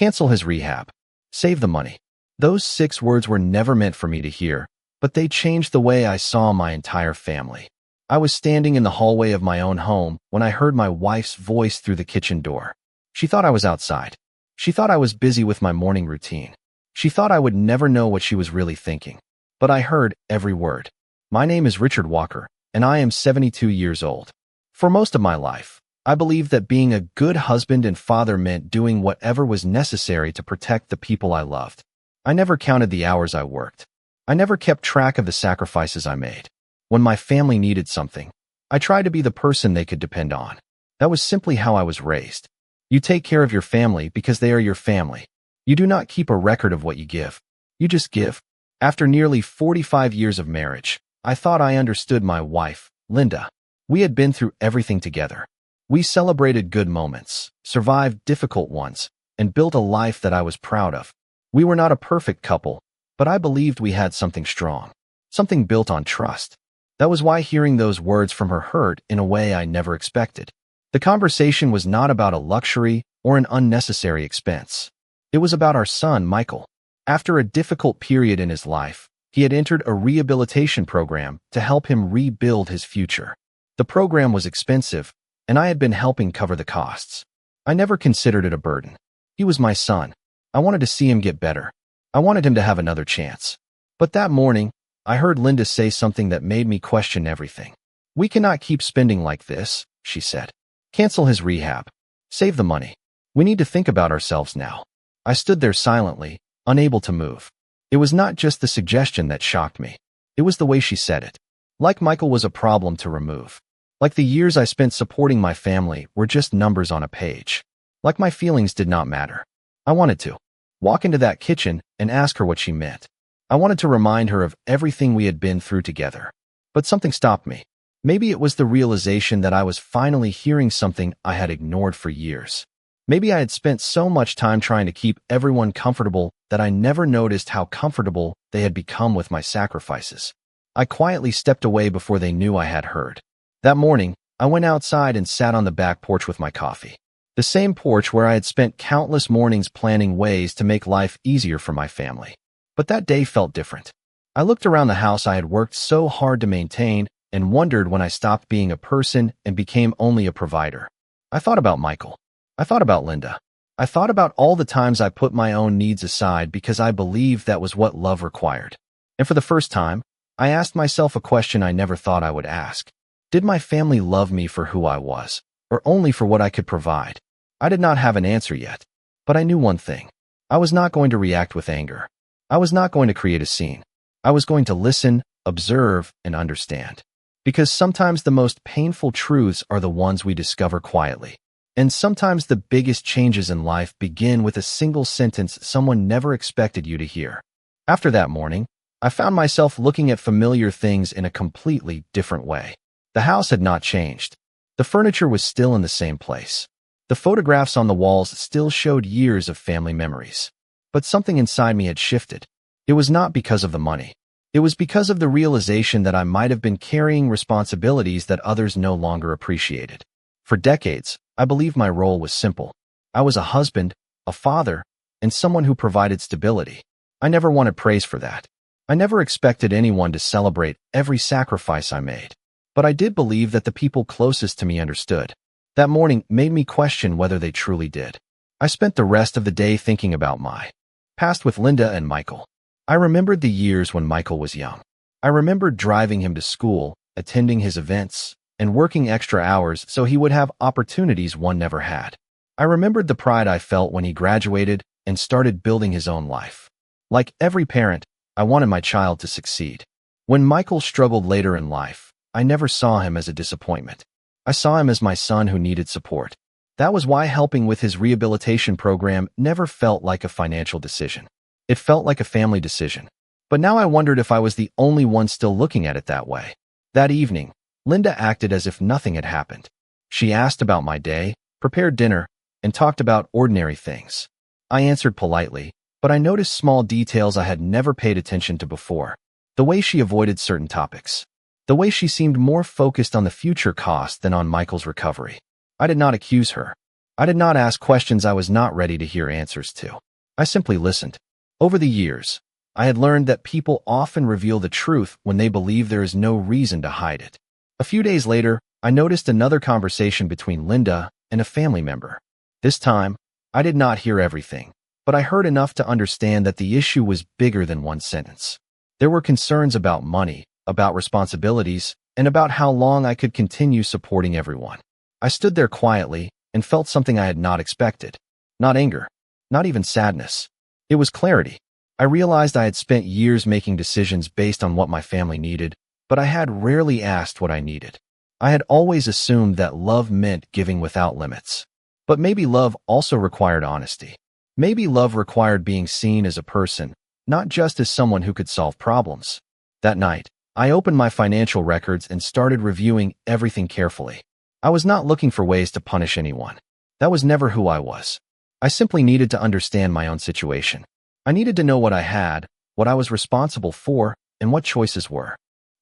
Cancel his rehab. Save the money. Those 6 words were never meant for me to hear, but they changed the way I saw my entire family. I was standing in the hallway of my own home when I heard my wife's voice through the kitchen door. She thought I was outside. She thought I was busy with my morning routine. She thought I would never know what she was really thinking. But I heard every word. My name is Richard Walker, and I am 72 years old. For most of my life, I believed that being a good husband and father meant doing whatever was necessary to protect the people I loved. I never counted the hours I worked. I never kept track of the sacrifices I made. When my family needed something, I tried to be the person they could depend on. That was simply how I was raised. You take care of your family because they are your family. You do not keep a record of what you give. You just give. After nearly 45 years of marriage, I thought I understood my wife, Linda. We had been through everything together. We celebrated good moments, survived difficult ones, and built a life that I was proud of. We were not a perfect couple, but I believed we had something strong, something built on trust. That was why hearing those words from her hurt in a way I never expected. The conversation was not about a luxury or an unnecessary expense. It was about our son, Michael. After a difficult period in his life, he had entered a rehabilitation program to help him rebuild his future. The program was expensive, and I had been helping cover the costs. I never considered it a burden. He was my son. I wanted to see him get better. I wanted him to have another chance. But that morning, I heard Linda say something that made me question everything. "We cannot keep spending like this," she said. "Cancel his rehab. Save the money. We need to think about ourselves now." I stood there silently, unable to move. It was not just the suggestion that shocked me. It was the way she said it. Like Michael was a problem to remove. Like the years I spent supporting my family were just numbers on a page. Like my feelings did not matter. I wanted to walk into that kitchen and ask her what she meant. I wanted to remind her of everything we had been through together. But something stopped me. Maybe it was the realization that I was finally hearing something I had ignored for years. Maybe I had spent so much time trying to keep everyone comfortable that I never noticed how comfortable they had become with my sacrifices. I quietly stepped away before they knew I had heard. That morning, I went outside and sat on the back porch with my coffee. The same porch where I had spent countless mornings planning ways to make life easier for my family. But that day felt different. I looked around the house I had worked so hard to maintain and wondered when I stopped being a person and became only a provider. I thought about Michael. I thought about Linda. I thought about all the times I put my own needs aside because I believed that was what love required. And for the first time, I asked myself a question I never thought I would ask. Did my family love me for who I was, or only for what I could provide? I did not have an answer yet, but I knew one thing. I was not going to react with anger. I was not going to create a scene. I was going to listen, observe, and understand. Because sometimes the most painful truths are the ones we discover quietly. And sometimes the biggest changes in life begin with a single sentence someone never expected you to hear. After that morning, I found myself looking at familiar things in a completely different way. The house had not changed. The furniture was still in the same place. The photographs on the walls still showed years of family memories. But something inside me had shifted. It was not because of the money. It was because of the realization that I might have been carrying responsibilities that others no longer appreciated. For decades, I believed my role was simple. I was a husband, a father, and someone who provided stability. I never wanted praise for that. I never expected anyone to celebrate every sacrifice I made. But I did believe that the people closest to me understood. That morning made me question whether they truly did. I spent the rest of the day thinking about my past with Linda and Michael. I remembered the years when Michael was young. I remembered driving him to school, attending his events, and working extra hours so he would have opportunities one never had. I remembered the pride I felt when he graduated and started building his own life. Like every parent, I wanted my child to succeed. When Michael struggled later in life, I never saw him as a disappointment. I saw him as my son who needed support. That was why helping with his rehabilitation program never felt like a financial decision. It felt like a family decision. But now I wondered if I was the only one still looking at it that way. That evening, Linda acted as if nothing had happened. She asked about my day, prepared dinner, and talked about ordinary things. I answered politely, but I noticed small details I had never paid attention to before. The way she avoided certain topics. The way she seemed more focused on the future cost than on Michael's recovery. I did not accuse her. I did not ask questions I was not ready to hear answers to. I simply listened. Over the years, I had learned that people often reveal the truth when they believe there is no reason to hide it. A few days later, I noticed another conversation between Linda and a family member. This time, I did not hear everything, but I heard enough to understand that the issue was bigger than one sentence. There were concerns about money, about responsibilities, and about how long I could continue supporting everyone. I stood there quietly and felt something I had not expected. Not anger, not even sadness. It was clarity. I realized I had spent years making decisions based on what my family needed, but I had rarely asked what I needed. I had always assumed that love meant giving without limits. But maybe love also required honesty. Maybe love required being seen as a person, not just as someone who could solve problems. That night, I opened my financial records and started reviewing everything carefully. I was not looking for ways to punish anyone. That was never who I was. I simply needed to understand my own situation. I needed to know what I had, what I was responsible for, and what choices were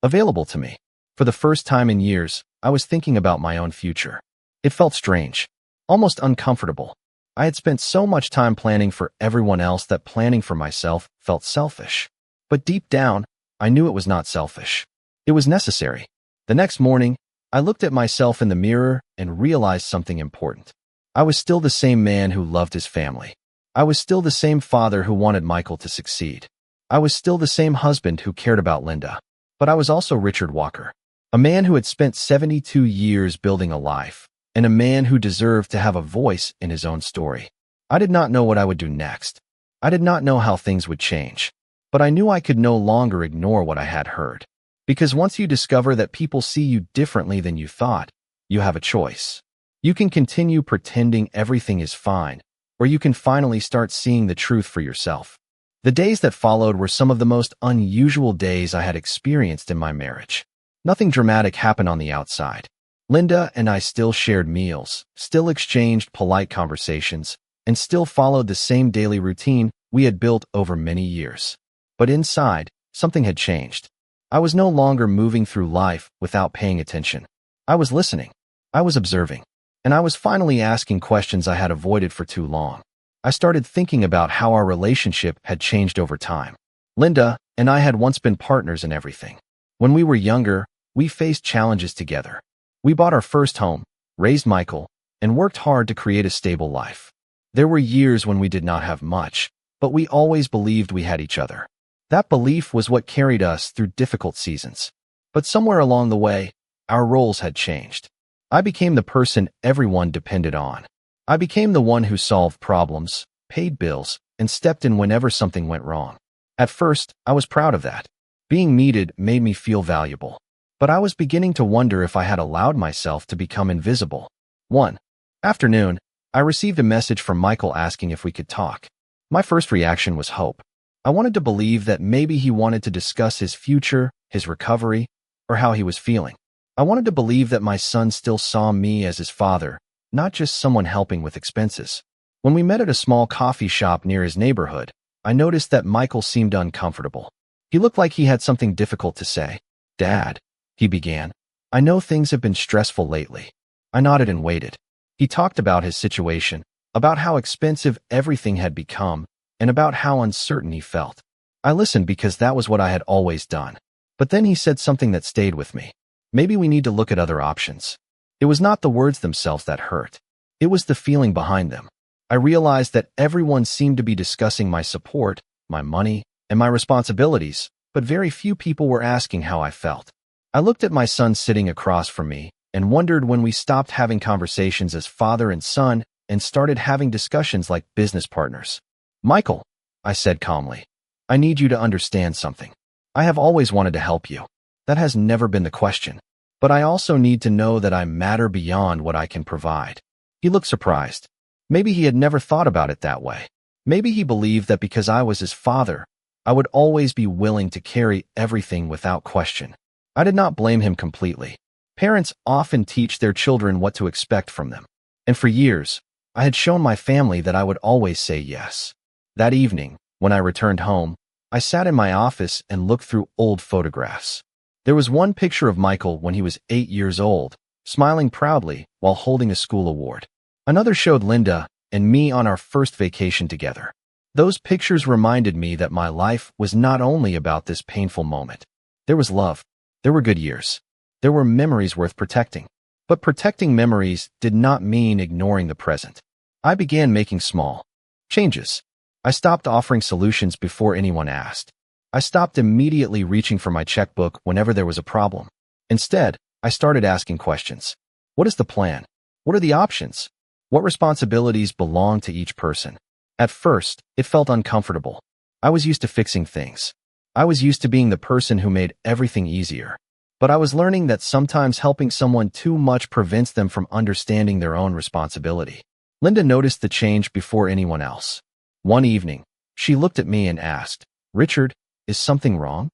available to me. For the first time in years, I was thinking about my own future. It felt strange, almost uncomfortable. I had spent so much time planning for everyone else that planning for myself felt selfish. But deep down, I knew it was not selfish. It was necessary. The next morning, I looked at myself in the mirror and realized something important. I was still the same man who loved his family. I was still the same father who wanted Michael to succeed. I was still the same husband who cared about Linda. But I was also Richard Walker, a man who had spent 72 years building a life, and a man who deserved to have a voice in his own story. I did not know what I would do next. I did not know how things would change. But I knew I could no longer ignore what I had heard. Because once you discover that people see you differently than you thought, you have a choice. You can continue pretending everything is fine, or you can finally start seeing the truth for yourself. The days that followed were some of the most unusual days I had experienced in my marriage. Nothing dramatic happened on the outside. Linda and I still shared meals, still exchanged polite conversations, and still followed the same daily routine we had built over many years. But inside, something had changed. I was no longer moving through life without paying attention. I was listening. I was observing. And I was finally asking questions I had avoided for too long. I started thinking about how our relationship had changed over time. Linda and I had once been partners in everything. When we were younger, we faced challenges together. We bought our first home, raised Michael, and worked hard to create a stable life. There were years when we did not have much, but we always believed we had each other. That belief was what carried us through difficult seasons. But somewhere along the way, our roles had changed. I became the person everyone depended on. I became the one who solved problems, paid bills, and stepped in whenever something went wrong. At first, I was proud of that. Being needed made me feel valuable. But I was beginning to wonder if I had allowed myself to become invisible. One afternoon, I received a message from Michael asking if we could talk. My first reaction was hope. I wanted to believe that maybe he wanted to discuss his future, his recovery, or how he was feeling. I wanted to believe that my son still saw me as his father, not just someone helping with expenses. When we met at a small coffee shop near his neighborhood, I noticed that Michael seemed uncomfortable. He looked like he had something difficult to say. "Dad," he began, "I know things have been stressful lately." I nodded and waited. He talked about his situation, about how expensive everything had become, and about how uncertain he felt. I listened because that was what I had always done. But then he said something that stayed with me. Maybe we need to look at other options. It was not the words themselves that hurt. It was the feeling behind them. I realized that everyone seemed to be discussing my support, my money, and my responsibilities, but very few people were asking how I felt. I looked at my son sitting across from me and wondered when we stopped having conversations as father and son and started having discussions like business partners. "Michael," I said calmly, "I need you to understand something. I have always wanted to help you. That has never been the question. But I also need to know that I matter beyond what I can provide." He looked surprised. Maybe he had never thought about it that way. Maybe he believed that because I was his father, I would always be willing to carry everything without question. I did not blame him completely. Parents often teach their children what to expect from them. And for years, I had shown my family that I would always say yes. That evening, when I returned home, I sat in my office and looked through old photographs. There was one picture of Michael when he was 8 years old, smiling proudly while holding a school award. Another showed Linda and me on our first vacation together. Those pictures reminded me that my life was not only about this painful moment. There was love. There were good years. There were memories worth protecting. But protecting memories did not mean ignoring the present. I began making small changes. I stopped offering solutions before anyone asked. I stopped immediately reaching for my checkbook whenever there was a problem. Instead, I started asking questions. What is the plan? What are the options? What responsibilities belong to each person? At first, it felt uncomfortable. I was used to fixing things. I was used to being the person who made everything easier. But I was learning that sometimes helping someone too much prevents them from understanding their own responsibility. Linda noticed the change before anyone else. One evening, she looked at me and asked, "Richard, is something wrong?"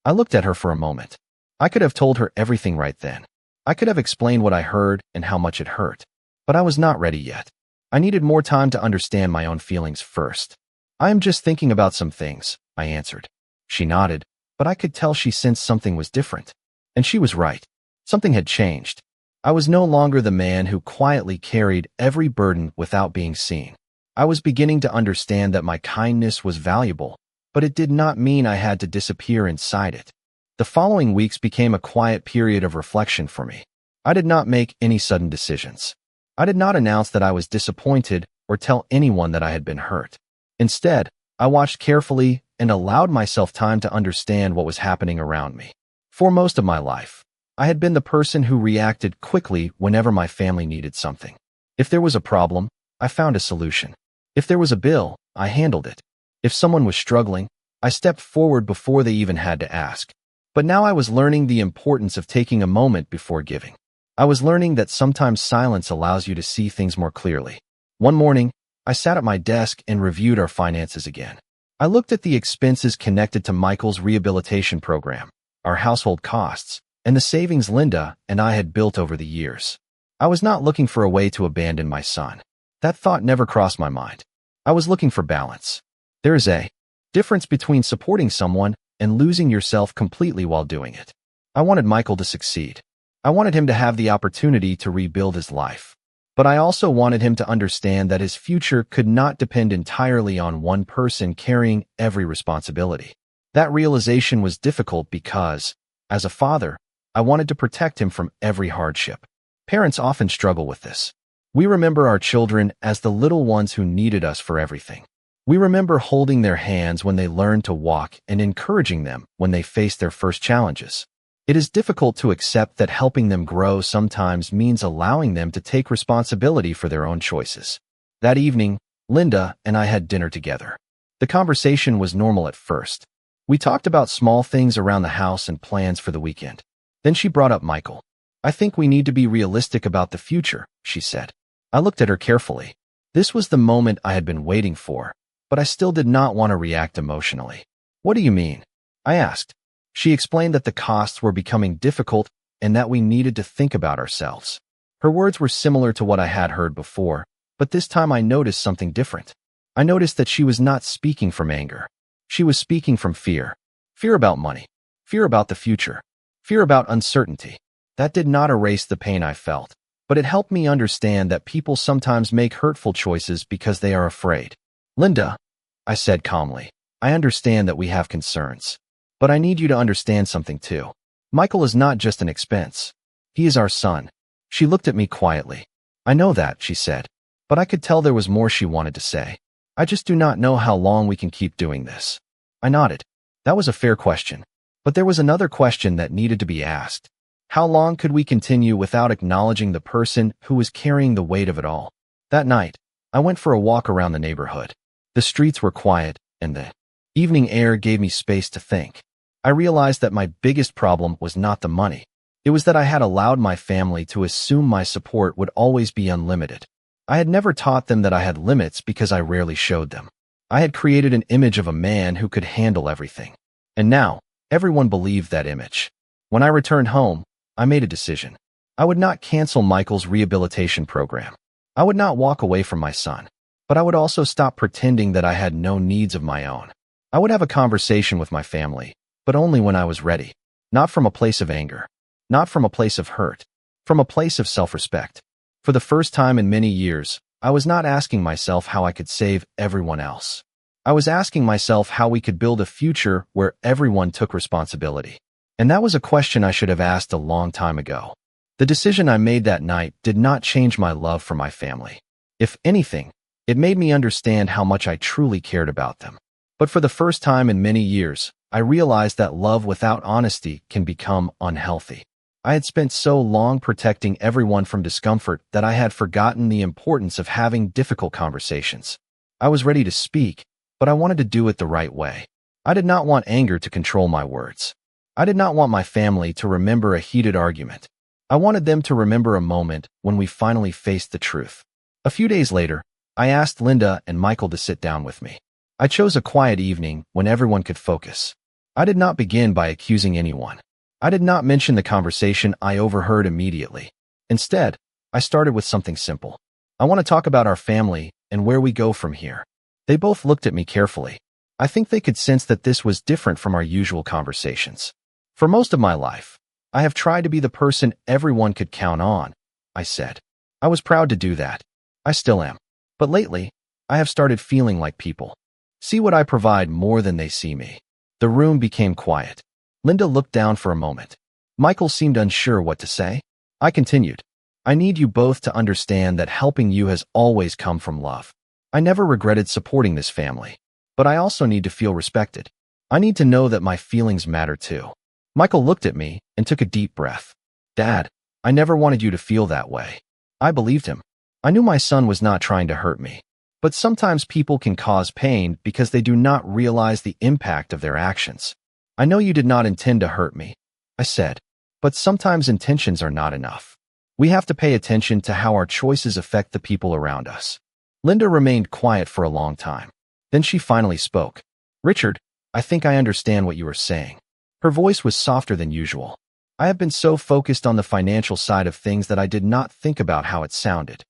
I looked at her for a moment. I could have told her everything right then. I could have explained what I heard and how much it hurt. But I was not ready yet. I needed more time to understand my own feelings first. "I am just thinking about some things," I answered. She nodded, but I could tell she sensed something was different. And she was right. Something had changed. I was no longer the man who quietly carried every burden without being seen. I was beginning to understand that my kindness was valuable, but it did not mean I had to disappear inside it. The following weeks became a quiet period of reflection for me. I did not make any sudden decisions. I did not announce that I was disappointed or tell anyone that I had been hurt. Instead, I watched carefully and allowed myself time to understand what was happening around me. For most of my life, I had been the person who reacted quickly whenever my family needed something. If there was a problem, I found a solution. If there was a bill, I handled it. If someone was struggling, I stepped forward before they even had to ask. But now I was learning the importance of taking a moment before giving. I was learning that sometimes silence allows you to see things more clearly. One morning, I sat at my desk and reviewed our finances again. I looked at the expenses connected to Michael's rehabilitation program, our household costs, and the savings Linda and I had built over the years. I was not looking for a way to abandon my son. That thought never crossed my mind. I was looking for balance. There is a difference between supporting someone and losing yourself completely while doing it. I wanted Michael to succeed. I wanted him to have the opportunity to rebuild his life. But I also wanted him to understand that his future could not depend entirely on one person carrying every responsibility. That realization was difficult because, as a father, I wanted to protect him from every hardship. Parents often struggle with this. We remember our children as the little ones who needed us for everything. We remember holding their hands when they learned to walk and encouraging them when they faced their first challenges. It is difficult to accept that helping them grow sometimes means allowing them to take responsibility for their own choices. That evening, Linda and I had dinner together. The conversation was normal at first. We talked about small things around the house and plans for the weekend. Then she brought up Michael. "I think we need to be realistic about the future," she said. I looked at her carefully. This was the moment I had been waiting for, but I still did not want to react emotionally. "What do you mean?" I asked. She explained that the costs were becoming difficult and that we needed to think about ourselves. Her words were similar to what I had heard before, but this time I noticed something different. I noticed that she was not speaking from anger. She was speaking from fear. Fear about money. Fear about the future. Fear about uncertainty. That did not erase the pain I felt, but it helped me understand that people sometimes make hurtful choices because they are afraid. "Linda," I said calmly, "I understand that we have concerns. But I need you to understand something too. Michael is not just an expense. He is our son." She looked at me quietly. "I know that," she said, but I could tell there was more she wanted to say. "I just do not know how long we can keep doing this." I nodded. That was a fair question. But there was another question that needed to be asked. How long could we continue without acknowledging the person who was carrying the weight of it all? That night, I went for a walk around the neighborhood. The streets were quiet, and the evening air gave me space to think. I realized that my biggest problem was not the money. It was that I had allowed my family to assume my support would always be unlimited. I had never taught them that I had limits because I rarely showed them. I had created an image of a man who could handle everything. And now, everyone believed that image. When I returned home, I made a decision. I would not cancel Michael's rehabilitation program. I would not walk away from my son. But I would also stop pretending that I had no needs of my own. I would have a conversation with my family, but only when I was ready. Not from a place of anger. Not from a place of hurt. From a place of self-respect. For the first time in many years, I was not asking myself how I could save everyone else. I was asking myself how we could build a future where everyone took responsibility. And that was a question I should have asked a long time ago. The decision I made that night did not change my love for my family. If anything, it made me understand how much I truly cared about them. But for the first time in many years, I realized that love without honesty can become unhealthy. I had spent so long protecting everyone from discomfort that I had forgotten the importance of having difficult conversations. I was ready to speak, but I wanted to do it the right way. I did not want anger to control my words. I did not want my family to remember a heated argument. I wanted them to remember a moment when we finally faced the truth. A few days later, I asked Linda and Michael to sit down with me. I chose a quiet evening when everyone could focus. I did not begin by accusing anyone. I did not mention the conversation I overheard immediately. Instead, I started with something simple. I want to talk about our family and where we go from here. They both looked at me carefully. I think they could sense that this was different from our usual conversations. For most of my life, I have tried to be the person everyone could count on, I said. I was proud to do that. I still am. But lately, I have started feeling like people see what I provide more than they see me. The room became quiet. Linda looked down for a moment. Michael seemed unsure what to say. I continued. I need you both to understand that helping you has always come from love. I never regretted supporting this family. But I also need to feel respected. I need to know that my feelings matter too. Michael looked at me and took a deep breath. Dad, I never wanted you to feel that way. I believed him. I knew my son was not trying to hurt me. But sometimes people can cause pain because they do not realize the impact of their actions. I know you did not intend to hurt me, I said, but sometimes intentions are not enough. We have to pay attention to how our choices affect the people around us. Linda remained quiet for a long time. Then she finally spoke. Richard, I think I understand what you are saying. Her voice was softer than usual. I have been so focused on the financial side of things that I did not think about how it sounded.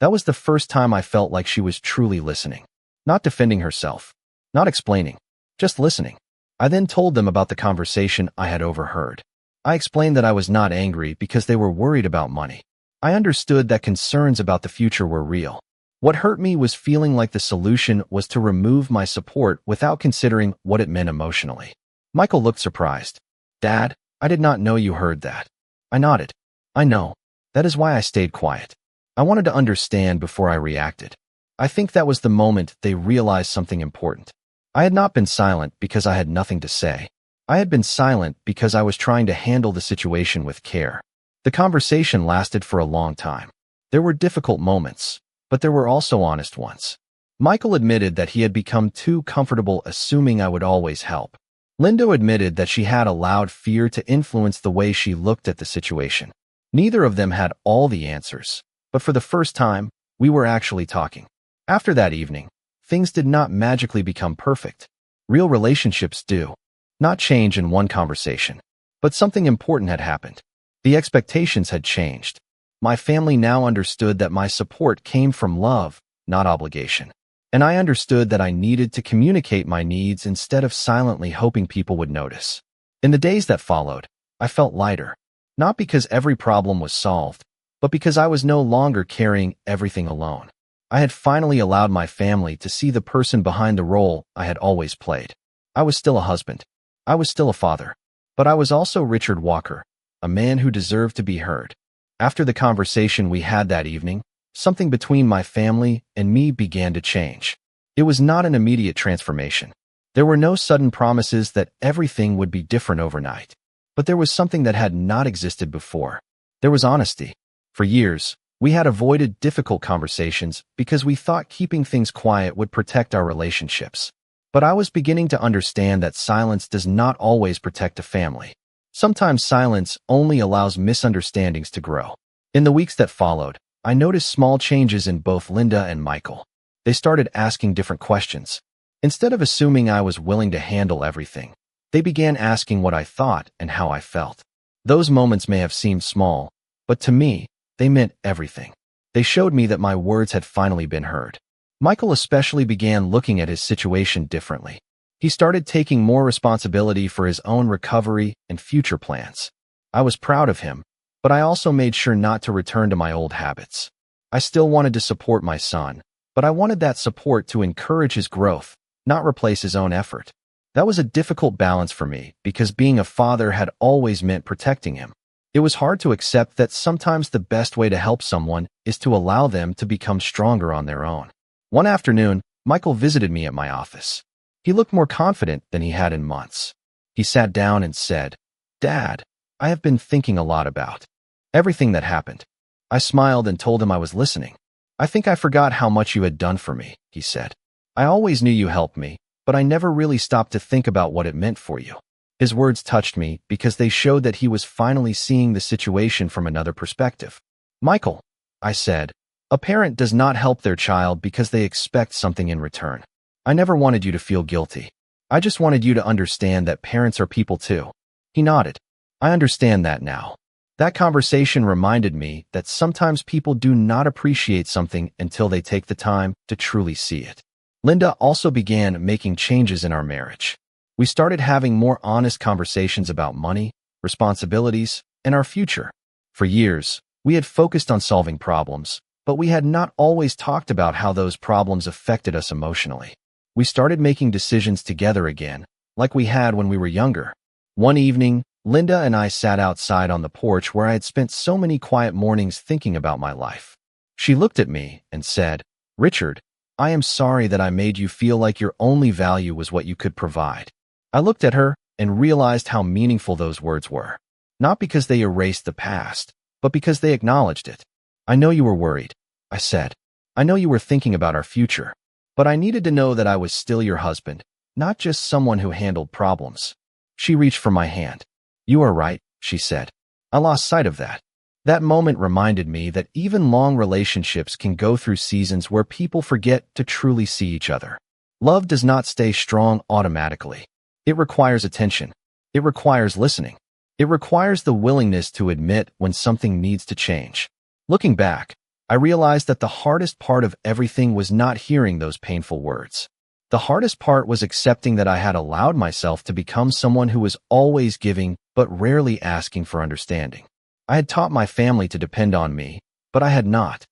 That was the first time I felt like she was truly listening. Not defending herself. Not explaining. Just listening. I then told them about the conversation I had overheard. I explained that I was not angry because they were worried about money. I understood that concerns about the future were real. What hurt me was feeling like the solution was to remove my support without considering what it meant emotionally. Michael looked surprised. Dad, I did not know you heard that. I nodded. I know. That is why I stayed quiet. I wanted to understand before I reacted. I think that was the moment they realized something important. I had not been silent because I had nothing to say. I had been silent because I was trying to handle the situation with care. The conversation lasted for a long time. There were difficult moments, but there were also honest ones. Michael admitted that he had become too comfortable assuming I would always help. Linda admitted that she had allowed fear to influence the way she looked at the situation. Neither of them had all the answers, but for the first time, we were actually talking. After that evening, things did not magically become perfect. Real relationships do not change in one conversation. But something important had happened. The expectations had changed. My family now understood that my support came from love, not obligation. And I understood that I needed to communicate my needs instead of silently hoping people would notice. In the days that followed, I felt lighter. Not because every problem was solved, but because I was no longer carrying everything alone. I had finally allowed my family to see the person behind the role I had always played. I was still a husband. I was still a father. But I was also Richard Walker, a man who deserved to be heard. After the conversation we had that evening, something between my family and me began to change. It was not an immediate transformation. There were no sudden promises that everything would be different overnight. But there was something that had not existed before. There was honesty. For years, we had avoided difficult conversations because we thought keeping things quiet would protect our relationships. But I was beginning to understand that silence does not always protect a family. Sometimes silence only allows misunderstandings to grow. In the weeks that followed, I noticed small changes in both Linda and Michael. They started asking different questions. Instead of assuming I was willing to handle everything, they began asking what I thought and how I felt. Those moments may have seemed small, but to me, they meant everything. They showed me that my words had finally been heard. Michael especially began looking at his situation differently. He started taking more responsibility for his own recovery and future plans. I was proud of him, but I also made sure not to return to my old habits. I still wanted to support my son, but I wanted that support to encourage his growth, not replace his own effort. That was a difficult balance for me because being a father had always meant protecting him. It was hard to accept that sometimes the best way to help someone is to allow them to become stronger on their own. One afternoon, Michael visited me at my office. He looked more confident than he had in months. He sat down and said, "Dad, I have been thinking a lot about everything that happened." I smiled and told him I was listening. "I think I forgot how much you had done for me," he said. "I always knew you helped me, but I never really stopped to think about what it meant for you." His words touched me because they showed that he was finally seeing the situation from another perspective. "Michael," I said, "a parent does not help their child because they expect something in return. I never wanted you to feel guilty. I just wanted you to understand that parents are people too." He nodded. "I understand that now." That conversation reminded me that sometimes people do not appreciate something until they take the time to truly see it. Linda also began making changes in our marriage. We started having more honest conversations about money, responsibilities, and our future. For years, we had focused on solving problems, but we had not always talked about how those problems affected us emotionally. We started making decisions together again, like we had when we were younger. One evening, Linda and I sat outside on the porch where I had spent so many quiet mornings thinking about my life. She looked at me and said, "Richard, I am sorry that I made you feel like your only value was what you could provide." I looked at her and realized how meaningful those words were. Not because they erased the past, but because they acknowledged it. "I know you were worried," I said. "I know you were thinking about our future. But I needed to know that I was still your husband, not just someone who handled problems." She reached for my hand. "You are right," she said. "I lost sight of that." That moment reminded me that even long relationships can go through seasons where people forget to truly see each other. Love does not stay strong automatically. It requires attention. It requires listening. It requires the willingness to admit when something needs to change. Looking back, I realized that the hardest part of everything was not hearing those painful words. The hardest part was accepting that I had allowed myself to become someone who was always giving but rarely asking for understanding. I had taught my family to depend on me, but I had not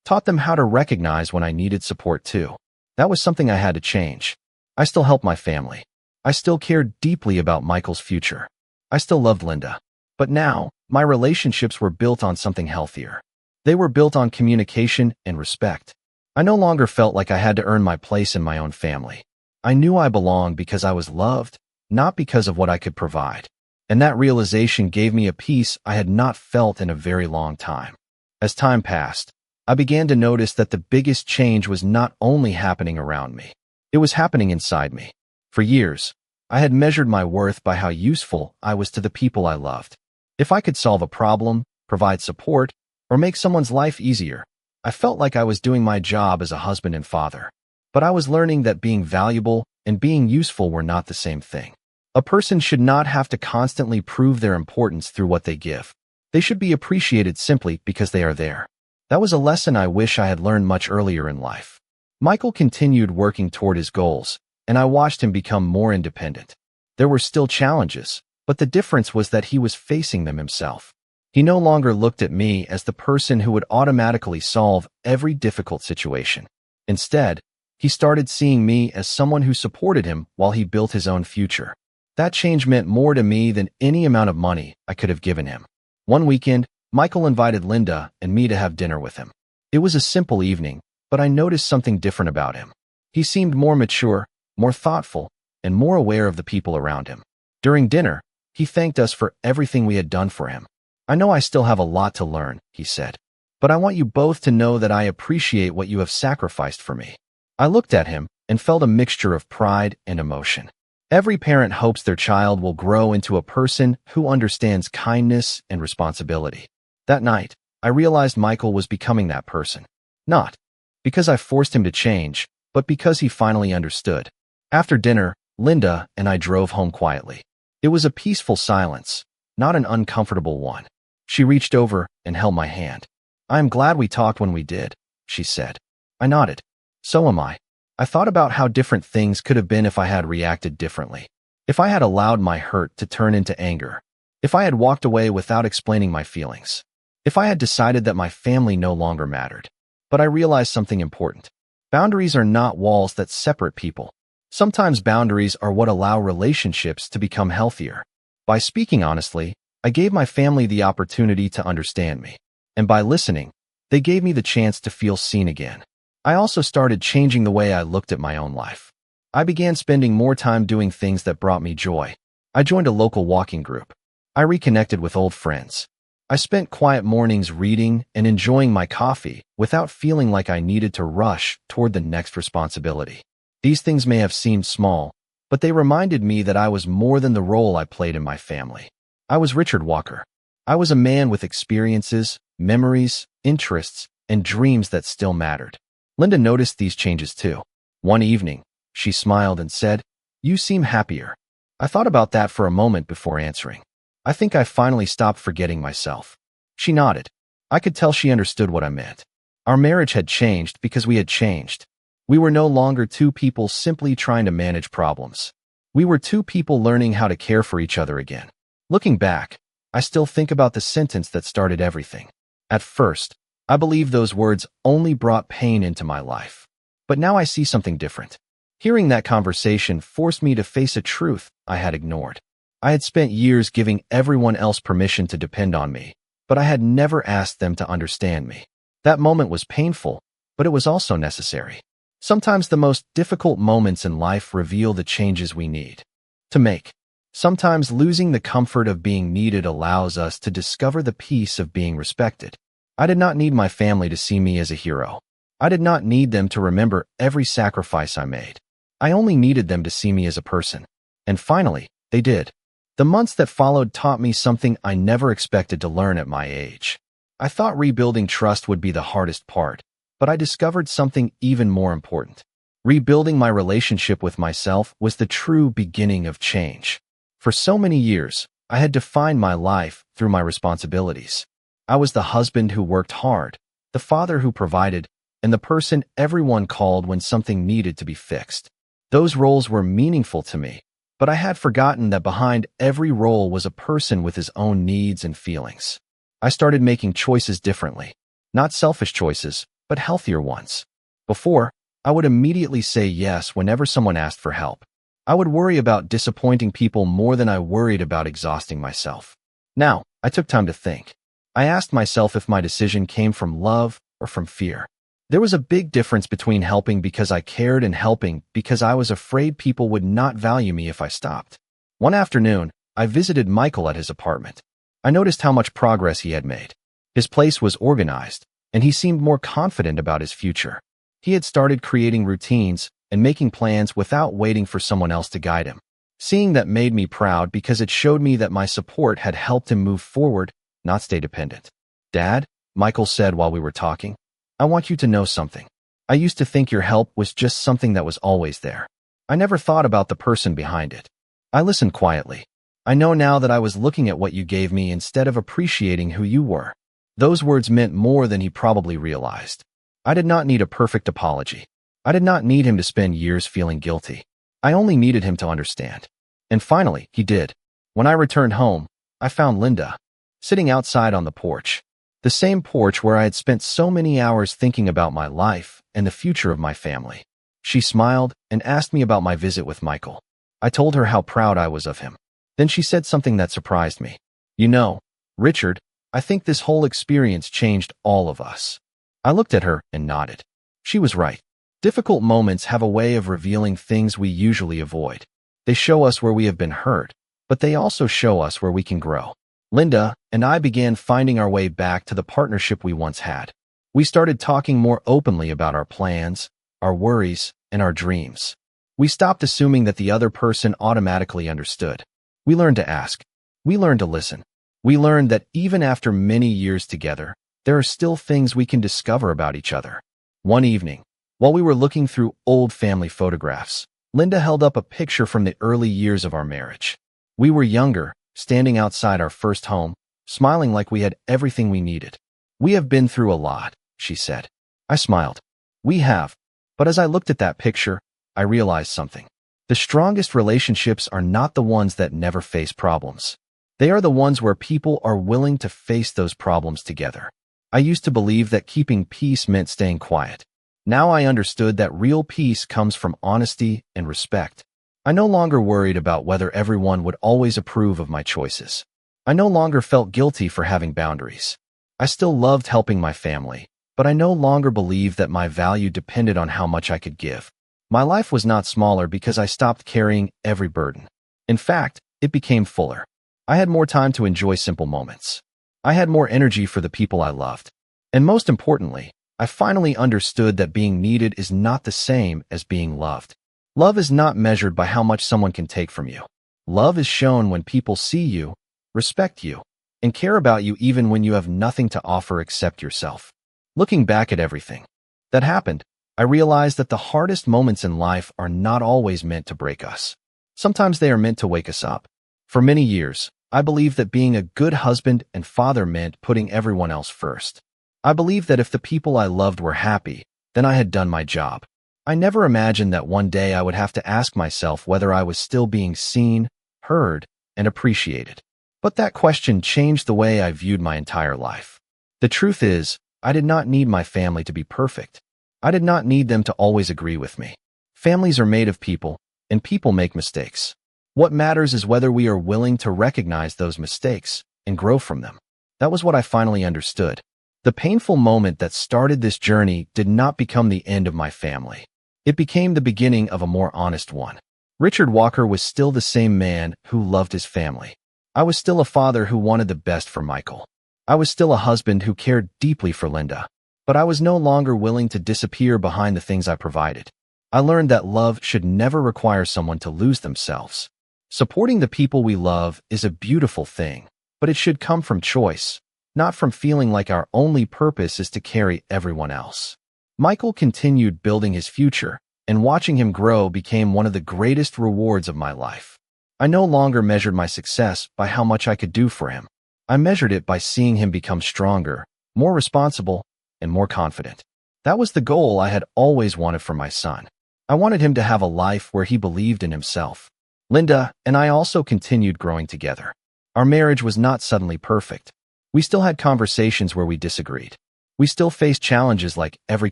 taught them how to recognize when I needed support too. That was something I had to change. I still helped my family. I still cared deeply about Michael's future. I still loved Linda. But now, my relationships were built on something healthier. They were built on communication and respect. I no longer felt like I had to earn my place in my own family. I knew I belonged because I was loved, not because of what I could provide. And that realization gave me a peace I had not felt in a very long time. As time passed, I began to notice that the biggest change was not only happening around me. It was happening inside me. For years, I had measured my worth by how useful I was to the people I loved. If I could solve a problem, provide support, or make someone's life easier, I felt like I was doing my job as a husband and father. But I was learning that being valuable and being useful were not the same thing. A person should not have to constantly prove their importance through what they give. They should be appreciated simply because they are there. That was a lesson I wish I had learned much earlier in life. Michael continued working toward his goals, and I watched him become more independent. There were still challenges, but the difference was that he was facing them himself. He no longer looked at me as the person who would automatically solve every difficult situation. Instead, he started seeing me as someone who supported him while he built his own future. That change meant more to me than any amount of money I could have given him. One weekend, Michael invited Linda and me to have dinner with him. It was a simple evening, but I noticed something different about him. He seemed more mature, more thoughtful, and more aware of the people around him. During dinner, he thanked us for everything we had done for him. "I know I still have a lot to learn," he said, "but I want you both to know that I appreciate what you have sacrificed for me." I looked at him and felt a mixture of pride and emotion. Every parent hopes their child will grow into a person who understands kindness and responsibility. That night, I realized Michael was becoming that person. Not because I forced him to change, but because he finally understood. After dinner, Linda and I drove home quietly. It was a peaceful silence, not an uncomfortable one. She reached over and held my hand. "I am glad we talked when we did," she said. I nodded. "So am I." I thought about how different things could have been if I had reacted differently. If I had allowed my hurt to turn into anger. If I had walked away without explaining my feelings. If I had decided that my family no longer mattered. But I realized something important. Boundaries are not walls that separate people. Sometimes boundaries are what allow relationships to become healthier. By speaking honestly, I gave my family the opportunity to understand me. And by listening, they gave me the chance to feel seen again. I also started changing the way I looked at my own life. I began spending more time doing things that brought me joy. I joined a local walking group. I reconnected with old friends. I spent quiet mornings reading and enjoying my coffee without feeling like I needed to rush toward the next responsibility. These things may have seemed small, but they reminded me that I was more than the role I played in my family. I was Richard Walker. I was a man with experiences, memories, interests, and dreams that still mattered. Linda noticed these changes too. One evening, she smiled and said, "You seem happier." I thought about that for a moment before answering. I think I finally stopped forgetting myself. She nodded. I could tell she understood what I meant. Our marriage had changed because we had changed. We were no longer two people simply trying to manage problems. We were two people learning how to care for each other again. Looking back, I still think about the sentence that started everything. At first, I believed those words only brought pain into my life. But now I see something different. Hearing that conversation forced me to face a truth I had ignored. I had spent years giving everyone else permission to depend on me, but I had never asked them to understand me. That moment was painful, but it was also necessary. Sometimes the most difficult moments in life reveal the changes we need to make. Sometimes losing the comfort of being needed allows us to discover the peace of being respected. I did not need my family to see me as a hero. I did not need them to remember every sacrifice I made. I only needed them to see me as a person. And finally, they did. The months that followed taught me something I never expected to learn at my age. I thought rebuilding trust would be the hardest part, but I discovered something even more important. Rebuilding my relationship with myself was the true beginning of change. For so many years, I had defined my life through my responsibilities. I was the husband who worked hard, the father who provided, and the person everyone called when something needed to be fixed. Those roles were meaningful to me, but I had forgotten that behind every role was a person with his own needs and feelings. I started making choices differently. Not selfish choices, but healthier ones. Before, I would immediately say yes whenever someone asked for help. I would worry about disappointing people more than I worried about exhausting myself. Now, I took time to think. I asked myself if my decision came from love or from fear. There was a big difference between helping because I cared and helping because I was afraid people would not value me if I stopped. One afternoon, I visited Michael at his apartment. I noticed how much progress he had made. His place was organized, and he seemed more confident about his future. He had started creating routines and making plans without waiting for someone else to guide him. Seeing that made me proud because it showed me that my support had helped him move forward, not stay dependent. "Dad," Michael said while we were talking, "I want you to know something. I used to think your help was just something that was always there. I never thought about the person behind it." I listened quietly. "I know now that I was looking at what you gave me instead of appreciating who you were." Those words meant more than he probably realized. I did not need a perfect apology. I did not need him to spend years feeling guilty. I only needed him to understand. And finally, he did. When I returned home, I found Linda sitting outside on the porch. The same porch where I had spent so many hours thinking about my life and the future of my family. She smiled and asked me about my visit with Michael. I told her how proud I was of him. Then she said something that surprised me. "You know, Richard, I think this whole experience changed all of us." I looked at her and nodded. She was right. Difficult moments have a way of revealing things we usually avoid. They show us where we have been hurt, but they also show us where we can grow. Linda and I began finding our way back to the partnership we once had. We started talking more openly about our plans, our worries, and our dreams. We stopped assuming that the other person automatically understood. We learned to ask. We learned to listen. We learned that even after many years together, there are still things we can discover about each other. One evening, while we were looking through old family photographs, Linda held up a picture from the early years of our marriage. We were younger, standing outside our first home, smiling like we had everything we needed. "We have been through a lot," she said. I smiled. "We have." But as I looked at that picture, I realized something. The strongest relationships are not the ones that never face problems. They are the ones where people are willing to face those problems together. I used to believe that keeping peace meant staying quiet. Now I understood that real peace comes from honesty and respect. I no longer worried about whether everyone would always approve of my choices. I no longer felt guilty for having boundaries. I still loved helping my family, but I no longer believed that my value depended on how much I could give. My life was not smaller because I stopped carrying every burden. In fact, it became fuller. I had more time to enjoy simple moments. I had more energy for the people I loved. And most importantly, I finally understood that being needed is not the same as being loved. Love is not measured by how much someone can take from you. Love is shown when people see you, respect you, and care about you even when you have nothing to offer except yourself. Looking back at everything that happened, I realized that the hardest moments in life are not always meant to break us. Sometimes they are meant to wake us up. For many years, I believed that being a good husband and father meant putting everyone else first. I believed that if the people I loved were happy, then I had done my job. I never imagined that one day I would have to ask myself whether I was still being seen, heard, and appreciated. But that question changed the way I viewed my entire life. The truth is, I did not need my family to be perfect. I did not need them to always agree with me. Families are made of people, and people make mistakes. What matters is whether we are willing to recognize those mistakes and grow from them. That was what I finally understood. The painful moment that started this journey did not become the end of my family. It became the beginning of a more honest one. Richard Walker was still the same man who loved his family. I was still a father who wanted the best for Michael. I was still a husband who cared deeply for Linda. But I was no longer willing to disappear behind the things I provided. I learned that love should never require someone to lose themselves. Supporting the people we love is a beautiful thing, but it should come from choice, not from feeling like our only purpose is to carry everyone else. Michael continued building his future, and watching him grow became one of the greatest rewards of my life. I no longer measured my success by how much I could do for him. I measured it by seeing him become stronger, more responsible, and more confident. That was the goal I had always wanted for my son. I wanted him to have a life where he believed in himself. Linda and I also continued growing together. Our marriage was not suddenly perfect. We still had conversations where we disagreed. We still faced challenges like every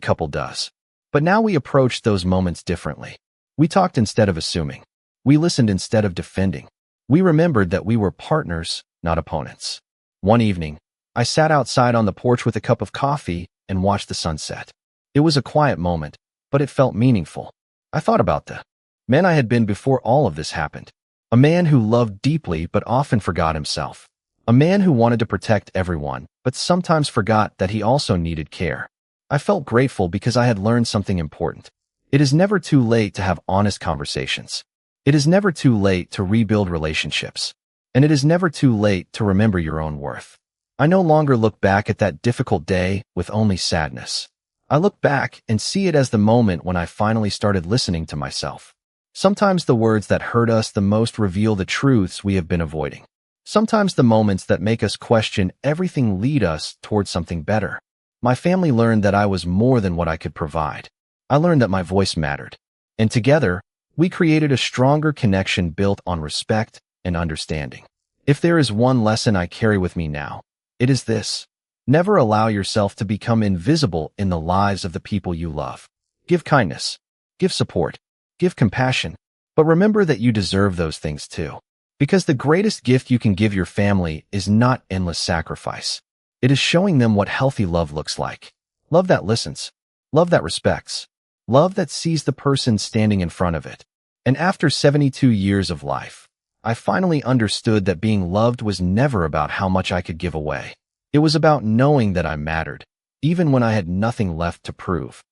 couple does. But now we approached those moments differently. We talked instead of assuming. We listened instead of defending. We remembered that we were partners, not opponents. One evening, I sat outside on the porch with a cup of coffee and watched the sunset. It was a quiet moment, but it felt meaningful. I thought about the man I had been before all of this happened. A man who loved deeply but often forgot himself. A man who wanted to protect everyone, but sometimes forgot that he also needed care. I felt grateful because I had learned something important. It is never too late to have honest conversations. It is never too late to rebuild relationships. And it is never too late to remember your own worth. I no longer look back at that difficult day with only sadness. I look back and see it as the moment when I finally started listening to myself. Sometimes the words that hurt us the most reveal the truths we have been avoiding. Sometimes the moments that make us question everything lead us towards something better. My family learned that I was more than what I could provide. I learned that my voice mattered. And together, we created a stronger connection built on respect and understanding. If there is one lesson I carry with me now, it is this. Never allow yourself to become invisible in the lives of the people you love. Give kindness, give support, give compassion, but remember that you deserve those things too. Because the greatest gift you can give your family is not endless sacrifice. It is showing them what healthy love looks like. Love that listens. Love that respects. Love that sees the person standing in front of it. And after 72 years of life, I finally understood that being loved was never about how much I could give away. It was about knowing that I mattered, even when I had nothing left to prove.